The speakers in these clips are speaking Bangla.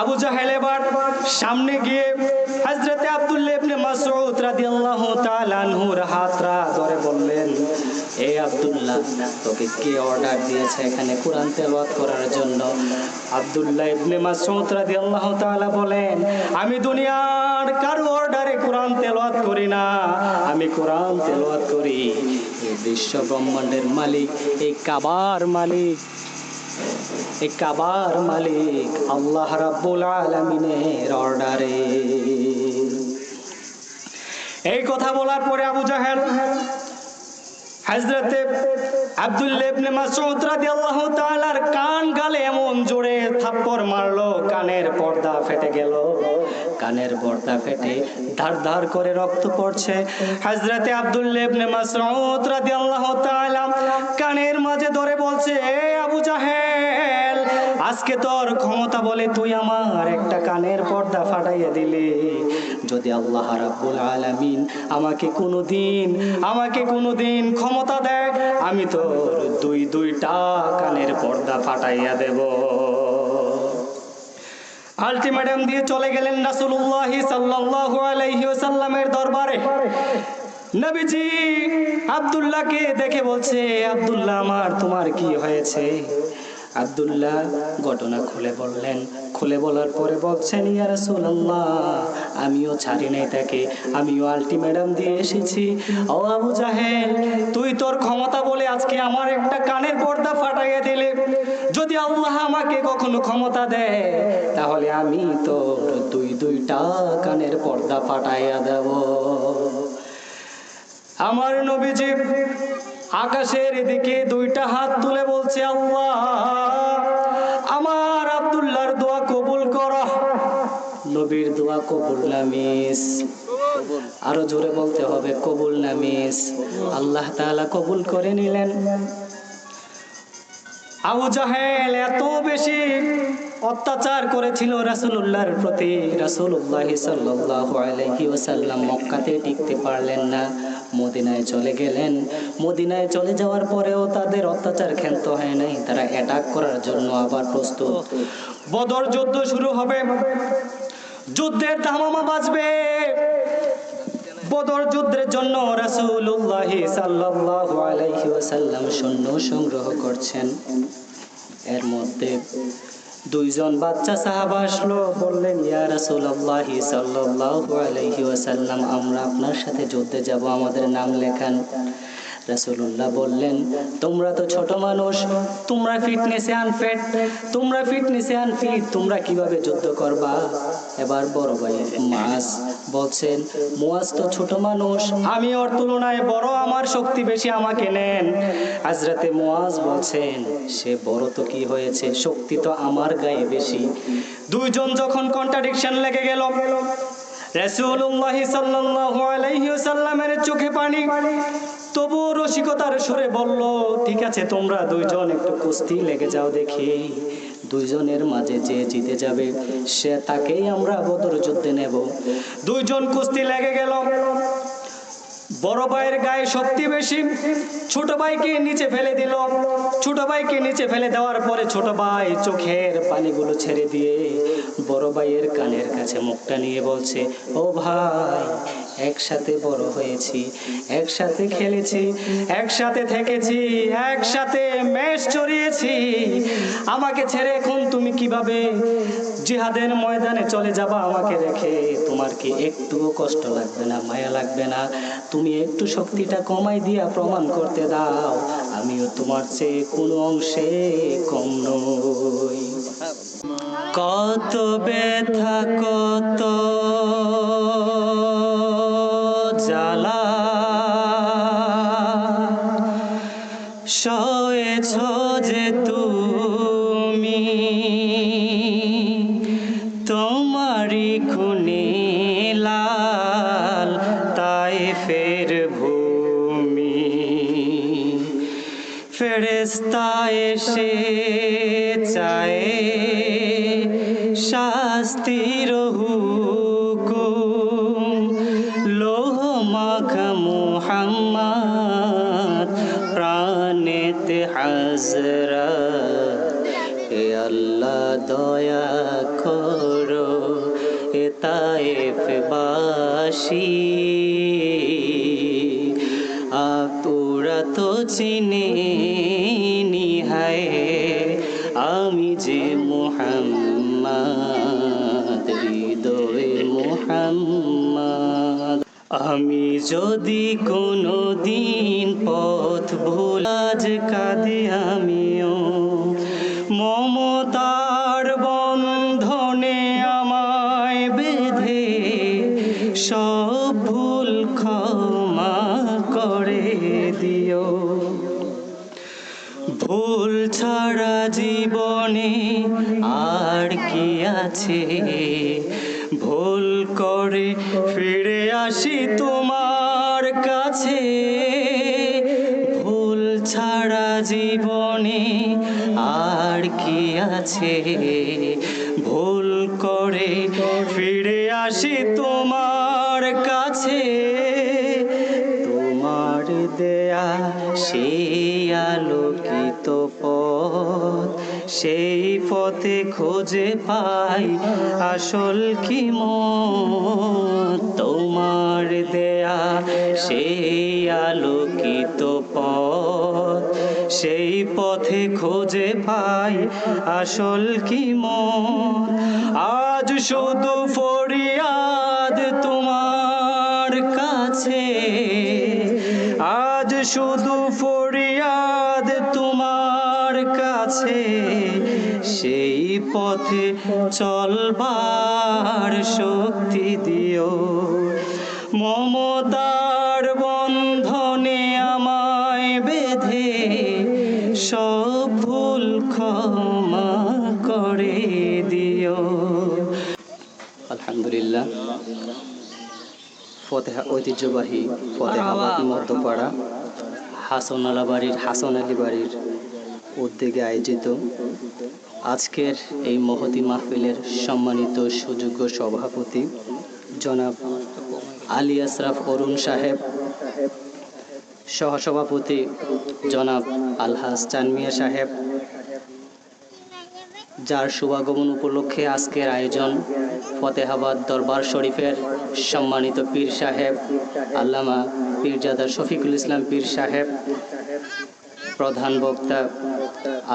আবু জাহেল এবার সামনে গিয়ে হযরতে আব্দুল্লাহ ইবনে মাসউদ রাদিয়াল্লাহু তাআলা আনহুর হাতটা ধরে বললেন, এ আব্দুল্লাহ, তোকে কে অর্ডার দিয়েছে এখানে কোরআন তেলাওয়াত করার জন্য? আব্দুল্লাহ ইবনে মাসউদ রাদিয়াল্লাহু তাআলা বলেন, আমি দুনিয়ার কারো অর্ডারে কোরআন তেলাওয়াত করি না, আমি কোরআন তেলাওয়াত করি এই বিশ্ব ব্রহ্মাণ্ডের মালিক, এই কাবার মালিক, এই কাবার মালিক আল্লাহ রাব্বুল আলামিনের অর্ডারে। এই কথা বলার পরে আবু জাহেল হযরতে আব্দুল্লাহ ইবনে মাসউদ রাদিয়াল্লাহু তাআলার কান গালে এমন জোরে থাপ্পড় মারলো, কানের পর্দা ফেটে গেল। কানের পর্দা ফেটে ধার ধার করে রক্ত পড়ছে। হযরতে আব্দুল্লাহ ইবনে মাসউদ রাদিয়াল্লাহু তাআলা কানের মাঝে ধরে বলছে, এ আবু জাহেল, আজকে তোর ক্ষমতা বলে তুই আমার একটা কানের পর্দা ফাটাইয়া দিলি। যদি আল্লাহ রাব্বুল আলামিন আমাকে কোনোদিন ক্ষমতা দেয়, আমি তোর দুইটা কানের পর্দা ফাটাইয়া দেব। আলটিমেটাম দিয়ে চলে গেলেন রাসূলুল্লাহ সাল্লাল্লাহু আলাইহি ওয়াসাল্লামের দরবারে। নবীজি আব্দুল্লাহকে দেখে বলছে, আব্দুল্লাহ আমার, তোমার কি হয়েছে? আব্দুল্লাহ ঘটনা খুলে বললেন। খুলে বলার পরে বলছেন, ইয়া রাসূলুল্লাহ, আমিও ছাড়ি নাই তাকে, আমিও আলটিমেটাম দিয়ে এসেছি। ও আবু জাহেল, তুই তোর ক্ষমতা বলে আজকে আমার একটা কানের পর্দা ফাটাইয়া দিলে। যদি আল্লাহ আমাকে কখনো ক্ষমতা দেয়, তাহলে আমি তোর দুইটা কানের পর্দা ফাটাইয়া দেব। আমার নবীজি আকাশের দিকে দুইটা হাত তুলে বলছে, আল্লাহ, আমার আব্দুল্লাহর দোয়া কবুল করো। নবীর দোয়া কবুল না মিস? আরো জোরে বলতে হবে, কবুল না মিস? আল্লাহ তাআলা কবুল করে নিলেন। আবু জাহেল এত বেশি অত্যাচার করেছিল রাসূলুল্লাহর প্রতি, রাসূলুল্লাহ সাল্লাল্লাহু আলাইহি ওয়াসাল্লাম মক্কাতে টিকতে পারলেন না, মদিনায় চলে গেলেন। মদিনায় চলে যাওয়ার পরেও তাদের অত্যাচার ক্ষান্ত হয় নাই, তারা অ্যাটাক করার জন্য আবার প্রস্তুত। বদর যুদ্ধ শুরু হবে, যুদ্ধের ধামামা বাজবে। বদর যুদ্ধের জন্য রাসূলুল্লাহ সাল্লাল্লাহু আলাইহি ওয়াসাল্লাম সৈন্য সংগ্রহ করছেন। এর মধ্যে দুইজন বাচ্চা সাহাবা আসলো, বললেন, ইয়া রাসূলুল্লাহ সাল্লাল্লাহু আলাইহি ওয়াসাল্লাম, আমরা আপনার সাথে যুদ্ধে যাব, আমাদের নাম লেখান। রাসূলুল্লাহ বললেন, তোমরা তো ছোট মানুষ, তোমরা ফিটনেসে আনফিট, তোমরা কিভাবে যুদ্ধ করবা? এবার বড় ভাই মুআজ বলছেন, মুআজ তো ছোট মানুষ, আমি ওর তুলনায় বড়, আমার শক্তি বেশি, আমাকে নেন। হযরতে মুআজ বলছেন, সে বড় তো কি হয়েছে, শক্তি তো আমার গায়ে বেশি। দুইজন যখন কন্ট্রাডিকশন লেগে গেল, রাসূলুল্লাহ সাল্লাল্লাহু আলাইহি ওয়াসাল্লামের চোখে পানি, তবু রসিকতার সুরে বলল, ঠিক আছে, তোমরা দুইজন একটু কুস্তি লেগে যাও দেখি, দুইজনের মাঝে যে জিতে যাবে সে তাকেই আমরা বদর যুদ্ধে নেব। দুইজন কুস্তি লেগে গেল। বড় ভাইয়ের গায়ে শক্তি বেশি, ছোট ভাইকে নিচে ফেলে দিল। ছোট ভাইকে নিচে ফেলে দেওয়ার পরে ছোট ভাই চোখের পানিগুলো ছেড়ে দিয়ে বড় ভাইয়ের কানের কাছে মুখটা নিয়ে বলছে, ও ভাই, একসাথে বড় হয়েছি, একসাথে খেলেছি, একসাথে থেকেছি, একসাথে মেষ চড়িয়েছি, আমাকে ছেড়ে এখন তুমি কিভাবে জিহাদের ময়দানে চলে যাবা আমাকে রেখে? তোমার কি একটুও কষ্ট লাগবে না, মায়া লাগবে না? তুমি একটু শক্তিটা কমাই দিয়া প্রমাণ করতে দাও, আমিও তোমার চেয়ে কোনো অংশে কম নই। কত ব্যথা, কত জ্বালা সয়েছ যে তুমি, তোমারই খুনে লাল তায়েফের ভূমি। ফেরেশতা এসে চায় শাস্তির হুকুম, লৌহ মাখা মুহাম্মদ প্রাণেতে হাজরা, হে আল্লাহ দয়া কর। তায়েফবাসী, তোরা তো চিনে নিহায় আমি যে মুহাম্মদ, হৃদয়ে মুহাম্মদ। আমি যদি কোনো দিন পথ ভুলাজ কাঁদে আমিও, মমতার বন্ধনে আমায় বেঁধে সব ভুল ক্ষমা করে দিও। ভুল ছাড়া জীবনে আর কি আছে, ভুল করে ফিরে আসি তোমার কাছে। ভুল ছাড়া জীবনে আর কি আছে, ভুল করে ফিরে আসি তোমার কাছে। তোমার দেয়া সেই আলোকিত পথ, সেই পথে খুঁজে পাই আসল কি মত। তোমার দেয়া সেই আলোকিত পথ, সেই পথে খুঁজে পাই আসল কি মত। আজ শুধু ফরিয়াদ তোমার কাছে, আজ শুধু ফরিয়াদ তোমার কাছে। সেই পথে চলবার শক্তি দিও, মমতার বন্ধনে আমায় বেঁধে সব ভুল ক্ষমা করে দিও। আলহামদুলিল্লাহ। ঐতিহ্যবাহী ফতেহাবাদ মধ্যপাড়া হাসন আলী বাড়ির উদ্যোগে আয়োজিত আজকের এই মহতী মাহফিলের সম্মানিত সুযোগ্য সভাপতি জনাব আলী আশরাফ অরুণ সাহেব, সহসভাপতি জনাব আলহাজ চানমিয়া সাহেব, যার শুভাগমন উপলক্ষে আজকের আয়োজন, ফতেহাবাদ দরবার শরীফের সম্মানিত পীর সাহেব আল্লামা পীরজাদা শফিকুল ইসলাম পীর সাহেব, প্রধান বক্তা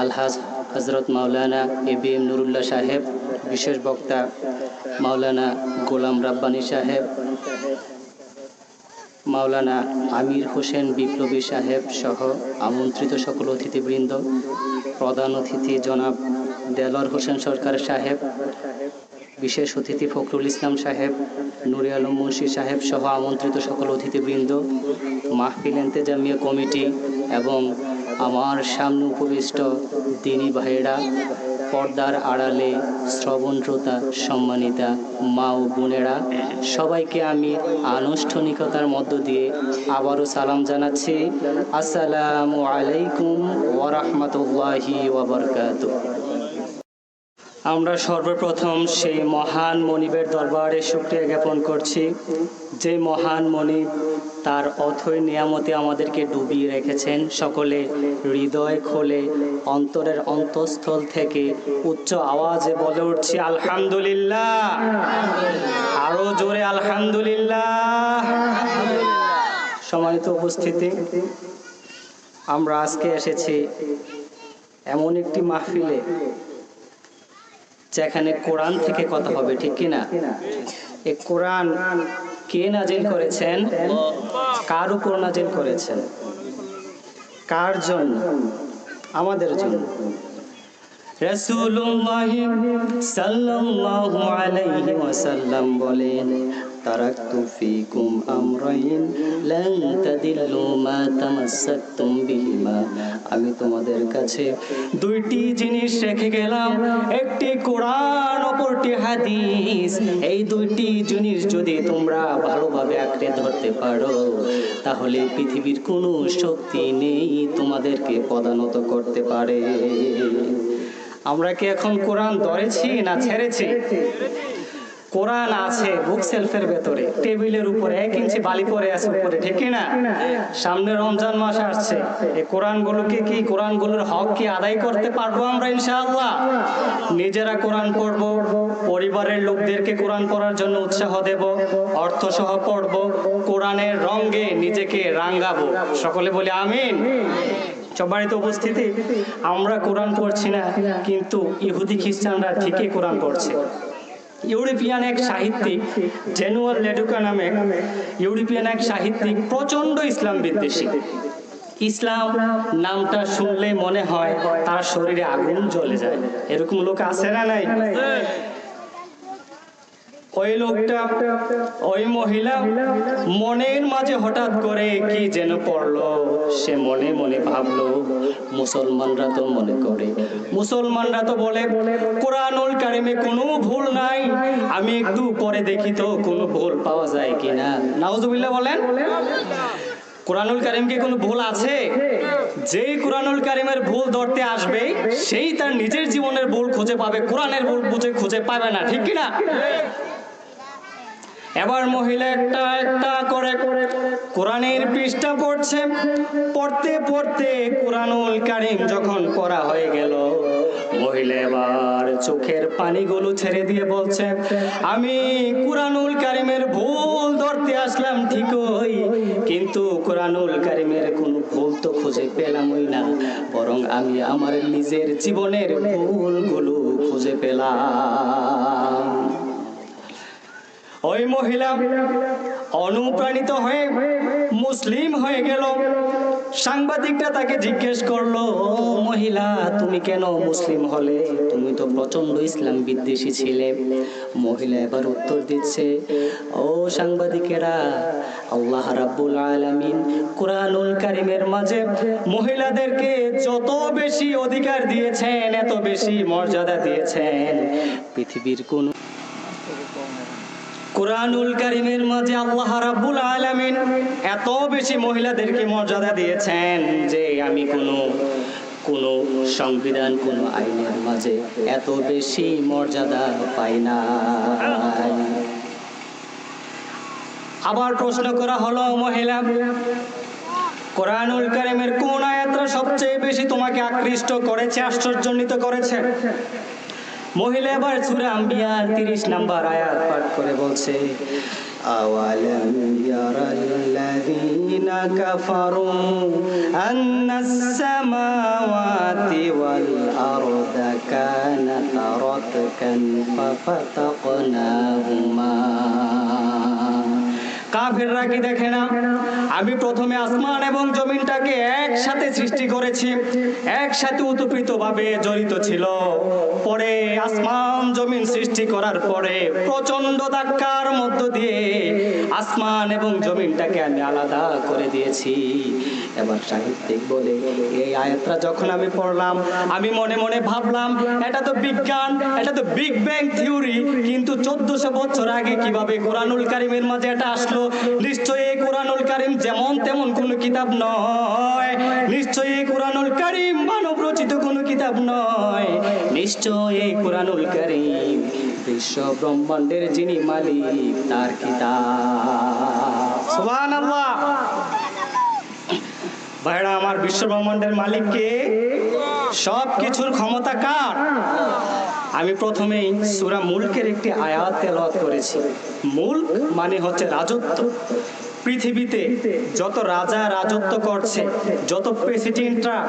আলহাজ হজরত মাওলানা এবিএম নুরুল্লাহ সাহেব, বিশেষ বক্তা মাওলানা গোলাম রাব্বানী সাহেব, মাওলানা আমির হোসেন বিপ্লবী সাহেব সহ আমন্ত্রিত সকল অতিথিবৃন্দ, প্রধান অতিথি জনাব দেলোয়ার হোসেন সরকার সাহেব, বিশেষ অতিথি ফখরুল ইসলাম সাহেব, নুরে আলম মুন্সি সাহেব সহ আমন্ত্রিত সকল অতিথিবৃন্দ, মাহফিল ইন্তেজামিয়া কমিটি এবং আমার সামনে উপবিষ্ট দিনী ভাইয়েরা, পর্দার আড়ালে শ্রবণশ্রোতা সম্মানিতা মা ও বোনেরা, সবাইকে আমি আনুষ্ঠানিকতার মধ্য দিয়ে আবারও সালাম জানাচ্ছি। আসসালামু আলাইকুম ওয়া রাহমাতুল্লাহি ওয়া বারাকাতুহু। আমরা সর্বপ্রথম সেই মহান মনিবের দরবারে শুকরিয়া জ্ঞাপন করছি, যে মহান মনিব তার অথৈ নিয়ামতে আমাদেরকে ডুবিয়ে রেখেছেন। সকলে হৃদয় খোলে অন্তরের অন্তঃস্থল থেকে উচ্চ আওয়াজে বলে উঠছি আলহামদুলিল্লাহ, আরো জোরে আলহামদুলিল্লাহ। সম্মানিত উপস্থিতি, আমরা আজকে এসেছি এমন একটি মাহফিলে যেখানে কোরআন থেকে কথা হবে, ঠিক কিনা? এই কোরআন কে নাজিল করেছেন, কার উপর নাজিল করেছেন, কার জন্য? আমাদের জন্য। রাসূলুল্লাহ সাল্লাল্লাহু আলাইহি ওয়াসাল্লাম বলেন, তারাকতু ফীকুম আমরাইন লান তাদিল্লু মা তামাসসাকতুম বিহিমা। আমি তোমাদের কাছে দুইটি জিনিস রেখে গেলাম, একটি কোরআন, অপরটি হাদিস। এই দুইটি জিনিস যদি তোমরা ভালোভাবে আঁকড়ে ধরতে পারো, তাহলে পৃথিবীর কোনো শক্তি নেই তোমাদেরকে পদানত করতে পারে। আমরা কি এখন কোরআন ধরেছি না ছেড়েছি? কোরআন আছে বুক সেলফের ভেতরে, টেবিলের উপরে 1 ইঞ্চি বালি পড়ে আছে উপরে, ঠিক না? সামনে রমজান মাস আসছে, এই কোরআনগুলোর হক কি আদায় করতে পারবো আমরা ইনশাআল্লাহ? নিজেরা কোরআন পড়বো, পরিবারের লোকদেরকে কোরআন পড়ার জন্য উৎসাহ দেব, অর্থ সহ পড়বো, কোরআনের রঙে নিজেকে রাঙ্গাবো। সকলে বলি আমিন। সবারই তো উপস্থিতি, আমরা কোরআন পড়ছি না, কিন্তু ইহুদি খ্রিস্টানরা ঠিকই কোরআন পড়ছে। ইউরোপিয়ান এক সাহিত্যিক জ্যানুয়াল লেডুকা নামে ইউরোপিয়ান এক সাহিত্যিক প্রচন্ড ইসলাম বিদ্বেষী। ইসলাম নামটা শুনলে মনে হয় তার শরীরে আগুন জ্বলে যায়, এরকম লোক আছে না নাই? ওই লোকটা, ওই মহিলা মনের মাঝে হঠাৎ করে কি যেন পড়লো, সে মনে মনে ভাবলো মুসলমানরা তো মনে করে, মুসলমানরা তো বলে কোরআনুল কারিমে কোনো ভুল নাই, আমি একটু পরে দেখি তো কোনো ভুল পাওয়া যায় কিনা। নাউজুবিল্লাহ বলেন। কোরআনুল কারিম কি কোনো ভুল আছে? যেই কোরআনুল কারিমের ভুল ধরতে আসবে সেই তার নিজের জীবনের ভুল খুঁজে পাবে, কোরআনের ভুল খুঁজে পাবে না, ঠিক কিনা? এবার মহিলা একটা একটা করে কোরআনের পৃষ্ঠা পড়ছে, পড়তে পড়তে কোরআনুল কারিম যখন পড়া হয়ে গেল, মহিলা এবার চোখের পানিগুলো ছেড়ে দিয়ে বলছে, আমি কোরআনুল কারিমের ভুল ধরতে আসলাম ঠিকই, কিন্তু কোরআনুল কারিমের কোনো ভুল তো খুঁজে পেলামই না, বরং আমি আমার নিজের জীবনের ভুলগুলো খুঁজে পেলাম। ওই মহিলা অনুপ্রাণিত হয়ে মুসলিম হয়ে গেল। সাংবাদিকরা তাকে জিজ্ঞেস করলো, মহিলা তুমি কেন মুসলিম হলে? তুমি তো প্রচন্ড ইসলাম বিদ্বেষী ছিলে। মহিলা এবার উত্তর দিচ্ছে, ও সাংবাদিকেরা, আল্লাহ রাব্বুল আলামিন কোরআনুল কারিমের মাঝে মহিলাদেরকে যত বেশি অধিকার দিয়েছেন, এত বেশি মর্যাদা দিয়েছেন, পৃথিবীর কোন কোরআনুল কারিমের মাঝে আল্লাহ রাব্বুল আলামিন এত বেশি মহিলাদেরকে মর্যাদা দিয়েছেন যে আমি কোন সংবিধান, কোন আইনের মাঝে এত বেশি মর্যাদা পাই না। আবার প্রশ্ন করা হলো, মহিলা কোরআনুল কারিমের কোন আয়াতটা সবচেয়ে বেশি তোমাকে আকৃষ্ট করেছে, আশ্চর্যান্বিত করেছে? মহিলা এবার সূরা আম্বিয়ার 30 নম্বর আয়াত পাঠ করে বলছে, আওয়ালাম ইয়ারাল্লাযীনা কাফারু আন্নাস সামাওয়াতি ওয়াল আরদা কানাতা রাতকান ফাফাতাকনাহুমা। কাফেররা কি দেখে না আমি প্রথমে আসমান এবং জমিনটাকে একসাথে সৃষ্টি করেছি, একসাথে ওতপ্রোতভাবে জড়িত ছিল, পরে আসমান জমিন সৃষ্টি করার পরে প্রচন্ড ধাক্কার মধ্য দিয়ে আসমান এবং জমিনটাকে আমি আলাদা করে দিয়েছি। এবার সাহিত্যিক বলে, এই আয়াতটা যখন আমি পড়লাম আমি মনে মনে ভাবলাম এটা তো বিজ্ঞান, এটা তো বিগ ব্যাং থিওরি, কিন্তু 1400 বছর আগে কিভাবে কোরআনুল কারিমের মাঝে এটা আসলো? নিশ্চয়ই এই কোরআনুল কারিম যেমন তেমন কোনো কিতাব নয়, নিশ্চয়ই এই কোরআনুল কারিম মানব রচিত কোনো কিতাব নয়, নিশ্চয়ই এই কোরআনুল কারিম বিশ্ব ব্রহ্মাণ্ডের যিনি মালিক তার কিতাব। সুবহানাল্লাহ। ভাইরা আমার, বিশ্ব ব্রহ্মাণ্ডের মালিক কে? সব কিছুর ক্ষমতা কার? আমি প্রথমেই সূরা মুলকের একটি আয়াত তেলাওয়াত করেছি। মুলক মানে হচ্ছে রাজত্ব। পৃথিবীতে যত রাজা রাজত্ব করছে, যত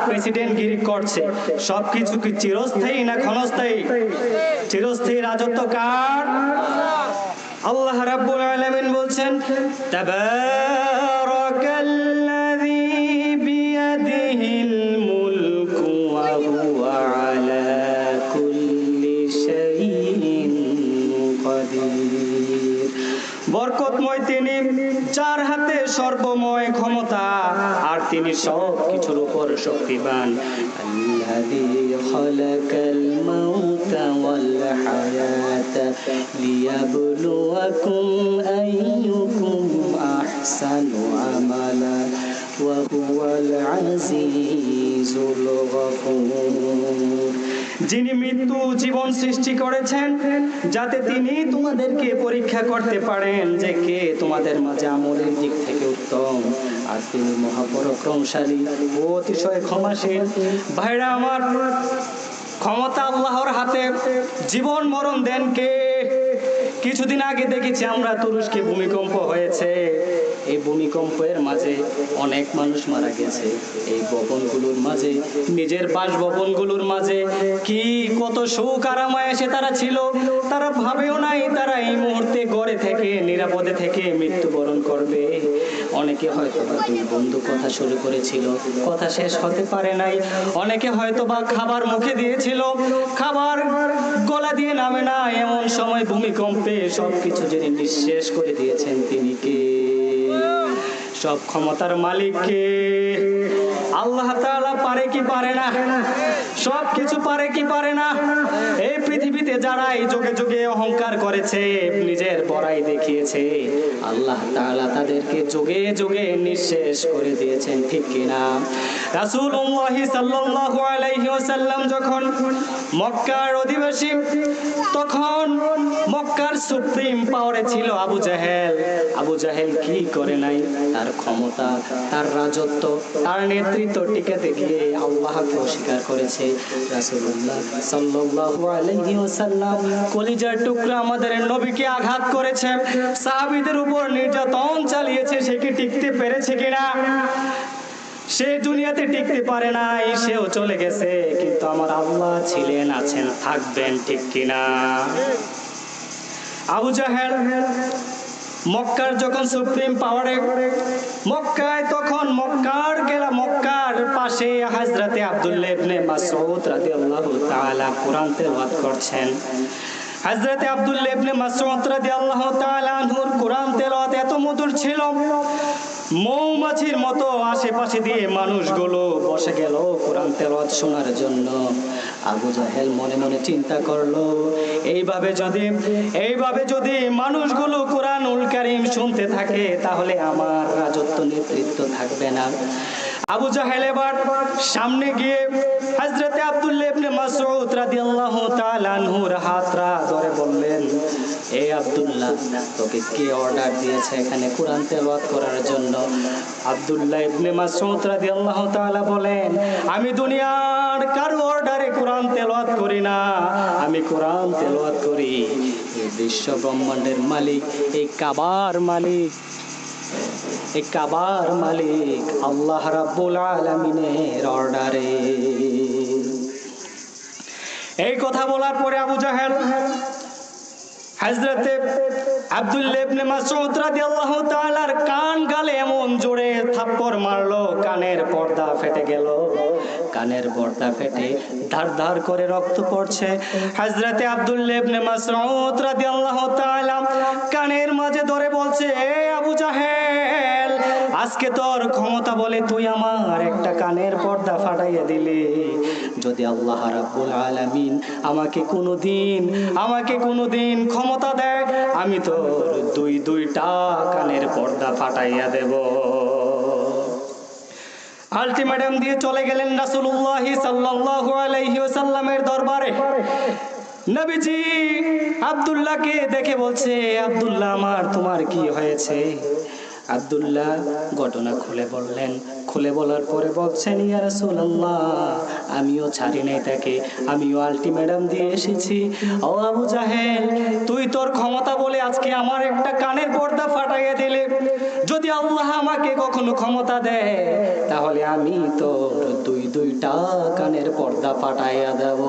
প্রেসিডেন্টগিরি করছে, সবকিছু কি চিরস্থায়ী না ক্ষণস্থায়ী? চিরস্থায়ী রাজত্ব কার? আল্লাহ রাব্বুল আলামিন বলছেন, তাবারাকাল্লাযী বিয়াদিহিল মুলকু ওয়া হুয়া আলা কুল্লি শাইইন কাদির। বরকতময় তিনি, যার হাতে সর্বময় ক্ষমতা, আর তিনি সব কিছুর উপর শক্তিমান। আল্লাযী খালাকাল মাউতা ওয়াল হায়াতা লিয়াবলুয়াকুম আইয়ুকুম আহসানু আমালা ওয়া হুয়াল আজিজুল গফুর। যিনি মৃত্যু জীবন সৃষ্টি করেছেন যাতে তিনি তোমাদেরকে পরীক্ষা করতে পারেন যে কে তোমাদের মাঝে আমলের দিক থেকে উত্তম। আর তিনি মহাপরাক্রমশালী ও অতিশয় ক্ষমাশীল। ভাইরা আমার, ক্ষমতা আল্লাহর হাতে, জীবন মরণ দেন কে? কিছুদিন আগে দেখেছি আমরা তুরস্কে ভূমিকম্প হয়েছে। এই ভূমিকম্পের মাঝে অনেক মানুষ মারা গেছে। এই ভবনগুলোর মাঝে, নিজের বাসভবনগুলোর মাঝে কি কত সুখ আরামায়েশে তারা ছিল, তারা ভাবেও নাই তারা এই মুহূর্তে ঘরে থেকে নিরাপদে থেকে মৃত্যুবরণ করবে। অনেকে হয়তো বা দুই বন্ধু কথা শুরু করেছিল, কথা শেষ হতে পারে নাই। অনেকে হয়তো বা খাবার মুখে দিয়েছিল, খাবার গলা দিয়ে নামে না। এমন সময় ভূমিকম্পে সবকিছু যিনি নিঃশেষ করে দিয়েছেন তিনি কে? সব ক্ষমতার মালিক কে? আল্লাহ তাআলা পারে কি পারে না? সব কিছু পারে কি পারে না? এই পৃথিবীতে যারা এই যুগে যুগে অহংকার করেছে, নিজের বড়াই দেখিয়েছে, আল্লাহ তাআলা তাদেরকে যুগে যুগে নিঃশেষ করে দিয়েছেন, ঠিক কিনা? রাসূলুল্লাহ সাল্লাল্লাহু আলাইহি ওয়াসাল্লাম যখন মক্কার অধিবাসী, তখন মক্কার সুপ্রিম পাওয়ারে ছিল আবু জাহেল। আবু জাহেল কি করে নাই? তার ক্ষমতা, তার রাজত্ব, তার নেতৃত্ব টিকাতে গিয়ে আল্লাহকে অস্বীকার করেছে। রাসূলুল্লাহ সাল্লাল্লাহু আলাইহি ওয়াসাল্লাম কলিজার টুকরা আমাদের নবীকে আঘাত করেছে, সাহাবীদের উপর নির্যাতন চালিয়েছে। সে কি টিকতে পেরেছে কিনা? সে দুনিয়াতে টিকতে পারে নাই, সেও চলে গেছে। কিন্তু আমার আল্লাহ ছিলেন, আছেন, থাকবেন, ঠিক কিনা? আবু জাহেল মক্কার যখন সুপ্রিম পাওয়ারে, মক্কায় তখন মক্কার পাশে হযরতে আব্দুল্লাহ ইবনে মাসউদ রাদিয়াল্লাহু তাআলা কোরআন তেলাওয়াত করছেন। হযরতে আব্দুল্লাহ ইবনে মাসউদ রাদিয়াল্লাহু তাআলা আনহুর কোরআন তেলাওয়াত এত মধুর ছিল, মৌমাছির মতো আশেপাশে দিয়ে মানুষগুলো বসে গেল কোরআন তেলাওয়াত শোনার জন্য। আবু জাহেল মনে মনে চিন্তা করলো, এইভাবে যদি মানুষগুলো কোরআনুল কারীম শুনতে থাকে তাহলে আমার রাজত্ব নেতৃত্ব থাকবে না। আবু জাহেল এবার সামনে গিয়ে হযরতে আব্দুল্লাহ ইবনে মাসউদ রাদিয়াল্লাহু তাআলা আনহুর হাতটা ধরে বললেন, এ আব্দুল্লাহ, তোকে কে অর্ডার দিয়েছে এখানে কোরআন তেলাওয়াত করার জন্য? আব্দুল্লাহ ইবনে মাসউদ রাদিয়াল্লাহু তাআলা বলেন, আমি দুনিয়ার কারো অর্ডারে কোরআন তেলাওয়াত করি না, আমি কোরআন তেলাওয়াত করি এই বিশ্ব ব্রহ্মাণ্ডের মালিক, এই কাবার মালিক, এই কাবার মালিক আল্লাহ রাব্বুল আলামিনের অর্ডারে। এই কথা বলার পরে আবু জাহেল হযরতে আব্দুল্লাহ ইবনে মাসউদ রাদিয়াল্লাহু তাআলার কান গালে এমন জোরে থাপ্পড় মারলো, কানের পর্দা ফেটে গেল। কানের পর্দা ফেটে ধার ধার করে রক্ত পড়ছে। হযরতে আব্দুল্লাহ ইবনে মাসউদ রাদিয়াল্লাহু তাআলা কানের মাঝে ধরে বলছে, এ আবু জাহেল, আজকে তোর ক্ষমতা বলে তুই আমার একটা কানের পর্দা ফাটাইয়া দিলি। যদি আল্লাহ রাব্বুল আলামিন আমাকে কোনোদিন ক্ষমতা দেয়, আমি তোর দুইটা কানের পর্দা ফাটাইয়া দেব। আলটিমেটাম দিয়ে চলে গেলেন রাসূলুল্লাহ সাল্লাল্লাহু আলাইহি ওয়াসাল্লামের দরবারে। নবীজি আব্দুল্লাহকে দেখে বলছে, আব্দুল্লাহ আমার, তোমার কি হয়েছে? আব্দুল্লাহ ঘটনা খুলে বললেন। খুলে বলার পরে বলছেন, ইয়া রাসূলুল্লাহ, আমিও ছাড়ি নাই তাকে, আমিও আলটিমেটাম দিয়ে এসেছি। ও আবু জাহেল, তুই তোর ক্ষমতা বলে আজকে আমার একটা কানের পর্দা ফাটাইয়া দিলে। যদি আল্লাহ আমাকে কখনো ক্ষমতা দেয় তাহলে আমি তোর দুইটা কানের পর্দা ফাটাইয়া দেব।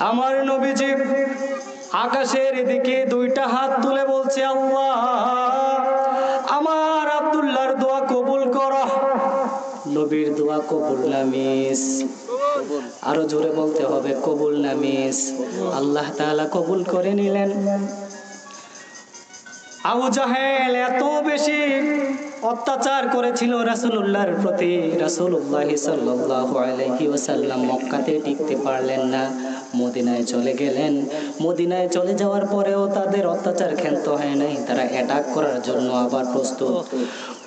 আমার নবীজি আকাশের দিকে দুইটা হাত তুলে বলছে, আল্লাহ, আমার আব্দুল্লাহর দোয়া কবুল করো। নবীর দোয়া কবুল না মিস? আরো জোরে বলতে হবে, কবুল না মিস? আল্লাহ তাআলা কবুল করে নিলেন। আবু জাহেল এত বেশি অত্যাচার করেছিল রাসূলুল্লাহর প্রতি, রাসূলুল্লাহ সাল্লাল্লাহু আলাইহি ওয়াসাল্লাম মক্কাতে টিকতে পারলেন না, মদিনায় চলে গেলেন। মদিনায় চলে যাওয়ার পরেও তাদের অত্যাচার ক্ষান্ত হয় নাই, তারা অ্যাটাক করার জন্য আবার প্রস্তুত।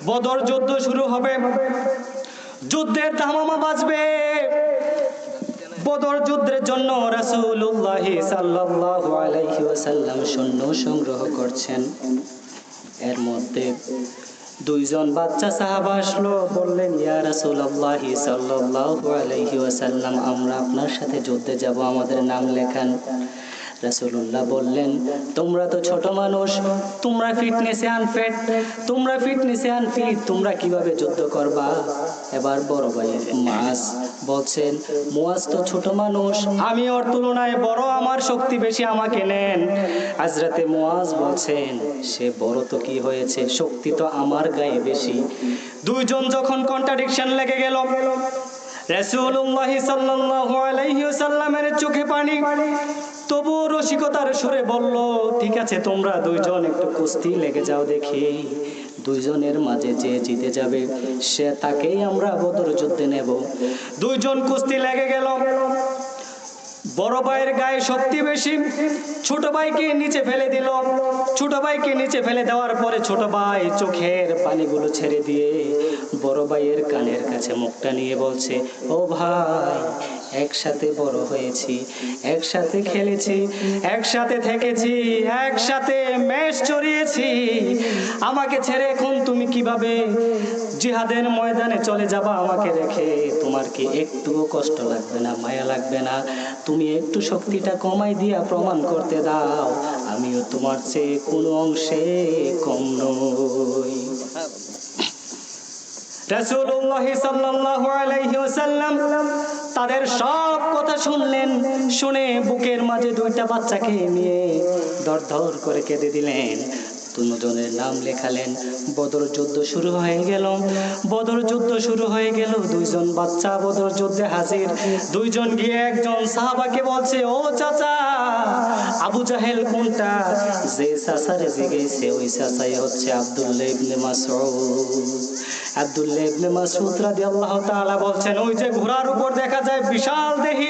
বদর যুদ্ধ শুরু হবে, যুদ্ধের দামামা বাজবে। বদর যুদ্ধের জন্য রাসূলুল্লাহ সাল্লাল্লাহু আলাইহি ওয়াসাল্লাম সৈন্য সংগ্রহ করছেন। এর মধ্যে দুইজন বাচ্চা সাহাবা আসলো, বললেন ইয়া রাসূলুল্লাহ সাল্লাল্লাহু আলাইহি ওয়াসাল্লাম, আমরা আপনার সাথে যুদ্ধে যাব, আমাদের নাম লেখান। রাসূলুল্লাহ বললেন, তোমরা তো ছোট মানুষ, তোমরা ফিটনেসে আনফিট, তোমরা কিভাবে যুদ্ধ করবা? এবার বড় ভাই মুয়াজ বলছেন, মুয়াজ তো ছোট মানুষ, আমি ওর তুলনায় বড়, আমার শক্তি বেশি, আমাকে নেন। হযরতে মুয়াজ বলছেন, সে বড় তো কি হয়েছে, শক্তি তো আমার গায়ে বেশি। দুইজন যখন কন্ট্রাডিকশন লেগে গেল, রাসূলুল্লাহ সাল্লাল্লাহু আলাইহি ওয়াসাল্লামের চোখে পানি, তবু রসিকতার সুরে বলল, ঠিক আছে, তোমরা দুইজন একটু কুস্তি লেগে যাও দেখি, দুইজনের মাঝে যে জিতে যাবে সে তাকেই আমরা বদর যুদ্ধে নেব। দুইজন কুস্তি লেগে গেল। বড় ভাইয়ের গায়ে শক্তি বেশি, ছোট ভাইকে নিচে ফেলে দিল। ছোট ভাইকে নিচে ফেলে দেওয়ার পরে ছোট ভাই চোখের পানিগুলো ছেড়ে দিয়ে বড় ভাইয়ের কানের কাছে মুখটা নিয়ে বলছে, ও ভাই, একসাথে বড় হয়েছি, একসাথে খেলেছি, একসাথে থেকেছি, একসাথে মেষ চড়িয়েছি, আমাকে ছেড়ে এখন তুমি কিভাবে জিহাদের ময়দানে চলে যাবা আমাকে রেখে? তোমার কি একটুও কষ্ট লাগবে না, মায়া লাগবে না? তুমি একটু শক্তিটা কমাই দিয়া প্রমাণ করতে দাও, আমিও তোমার চেয়ে কোনো অংশে কম নই। রাসূলুল্লাহ সাল্লাল্লাহু আলাইহি ওয়াসাল্লাম তাদের সব কথা শুনলেন। শুনে বুকের মাঝে দুইটা বাচ্চাকে নিয়ে দরদর করে কেঁদে দিলেন। দুজনের নাম লেখালেন। বদর যুদ্ধ শুরু হয়ে গেল। বদর যুদ্ধ শুরু হয়ে গেল। দুইজন বাচ্চা বদর যুদ্ধে হাজির। দুইজন গিয়ে একজন সাহাবাকে বলছে, ও চাচা, আবু জাহেল কোনটা? যে চাচারে জিজ্ঞেসে ওই চাচাই হচ্ছে আব্দুল্লাহ ইবনে মাসউদ। আব্দুল্লাহ ইবনে মাসউদ রাদিয়াল্লাহু তাআলা বলছেন, ওই যে ঘোড়ার উপর দেখা যায় বিশাল দেহী,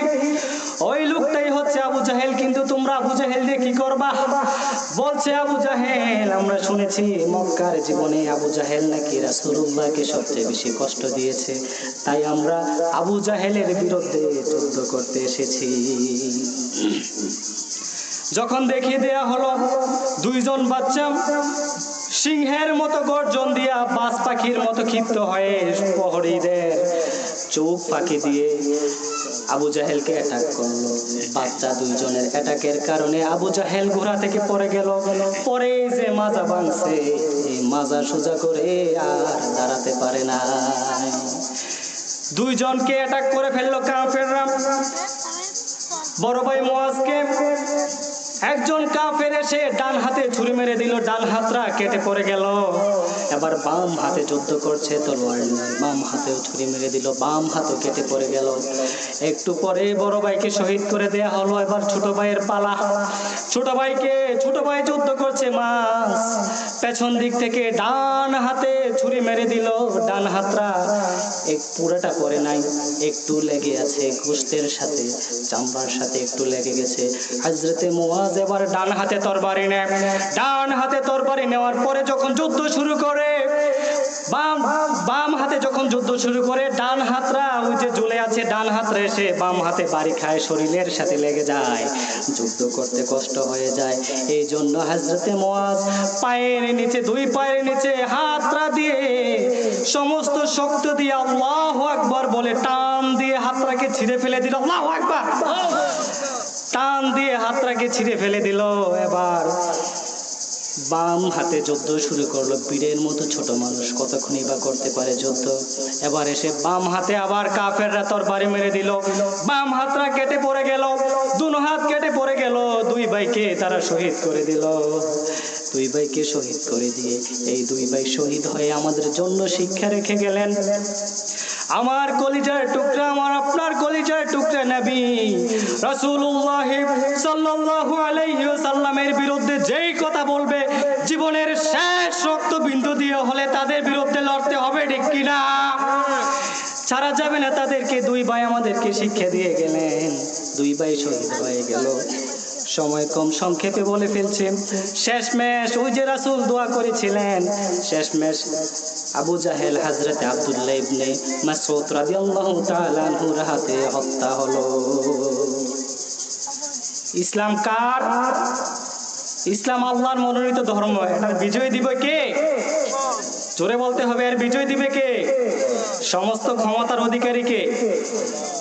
ওই লোকটাই হচ্ছে আবু জাহেল। কিন্তু তোমরা আবু জাহেল দিয়ে কি করবা? বলছে, আবু জাহেল, আমরা শুনেছি মক্কার জীবনে আবু জাহেল নাকি রাসূলুল্লাহকে সবচেয়ে বেশি কষ্ট দিয়েছে, তাই আমরা আবু জাহেলের বিরুদ্ধে যুদ্ধ করতে এসেছি। যখন দেখিয়ে দেয়া হলো, দুইজন বাচ্চা সিংহের মতো গর্জন দিয়া বাজ পাখির মতো ক্ষিপ্ত হয়ে প্রহরীদের চোখ ফাঁকি দিয়ে আবু জাহেলকে অ্যাটাক করলো। বাচ্চা দুইজনের অ্যাটাকের কারণে আবু জাহেল ঘোড়া থেকে পড়ে গেল। পরে যে মাজা ভাঙছে, এই মাজা সোজা করে আর দাঁড়াতে পারে না। দুইজনকে অ্যাটাক করে ফেললো কাফেররা। বড় ভাই মুয়াজকে একজন কাফের এসে ডান হাতে ছুরি মেরে দিল, ডান হাতটা কেটে পড়ে গেল। এবার বাম হাতে যুদ্ধ করছে, তলোয়ার নিয়ে বাম হাতেও ছুরি মেরে দিল, বাম হাতও কেটে পড়ে গেল। একটু পরে বড় ভাইকে শহীদ করে দেয়া হলো। এবার ছোট ভাইয়ের পালা। ছোট ভাই যুদ্ধ করছে মাস, পেছন দিক থেকে ডান হাতে ছুরি মেরে দিল, ডান হাতটা পুরাটা পড়ে নাই, একটু লেগে আছে, গোশতের সাথে চামড়ার সাথে একটু লেগে গেছে। হযরতে মুয়াজ এবার ডান হাতে তরবারি নেয়। ডান হাতে তরবারি নেওয়ার পরে যখন যুদ্ধ শুরু করে, বাম হাতে যখন যুদ্ধ শুরু করে, ডান হাতরা ওই যে ঝুলে আছে, ডান হাতরা এসে বাম হাতে বাড়ি খায়, শরীরের সাথে লেগে যায়, যুদ্ধ করতে কষ্ট হয়ে যায়। এই জন্য হযরতে মুয়াজ পায়ের নিচে, দুই পায়ের নিচে হাতরা দিয়ে সমস্ত শক্তি দিয়ে আল্লাহু আকবার বলে টান দিয়ে হাতটাকে ছিঁড়ে ফেলে দিল। আল্লাহু আকবার, টান দিয়ে হাতটাকে ছিঁড়ে ফেলে দিল। এবার বাম হাতে যুদ্ধ শুরু করলো। বীরের মতো ছোট মানুষ কতক্ষণই বা করতে পারে যুদ্ধ। এবার এসে বাম হাতে আবার কাফেররা তরবারি মেরে দিল, বাম হাতটা কেটে পড়ে গেল, দুনো হাত কেটে পড়ে গেল। দুই ভাইকে তারা শহীদ করে দিল। দুই ভাইকে শহীদ করে দিয়ে এই দুই ভাই শহীদ হয়ে আমাদের জন্য শিক্ষা রেখে গেলেন। আমার কলিজার টুকরা, আমার আপনার কলিজার টুকরা নবী রাসূলুল্লাহ সাল্লাল্লাহু আলাইহি ওয়াসাল্লামের বিরুদ্ধে যেই কথা বলবে, জীবনের শেষ রক্তবিন্দু দিয়ে হলে তাদের বিরুদ্ধে লড়তে হবে, ঠিক কিনা? ছাড়া যাবে না তাদেরকে। দুই ভাই আমাদেরকে শিক্ষা দিয়ে গেলেন, দুই ভাই শহীদ হয়ে গেল। সময় কম, সংক্ষেপে বলে ফেলছে। শেষমেশ ওই যে রাসূল দোয়া করেছিলেন, শেষমেশ আবু জাহেল হযরতে আব্দুল্লাহ ইবনে মাসউদ রাদিয়াল্লাহু তাআলা আনহুর হাতে হত্যা হলো। ইসলাম কার? ইসলাম আল্লাহর মনোনীত ধর্ম। এটার বিজয় দিবে কে? জোরে বলতে হবে, এর বিজয় দিবে কে? সমস্ত ক্ষমতার অধিকারী কে?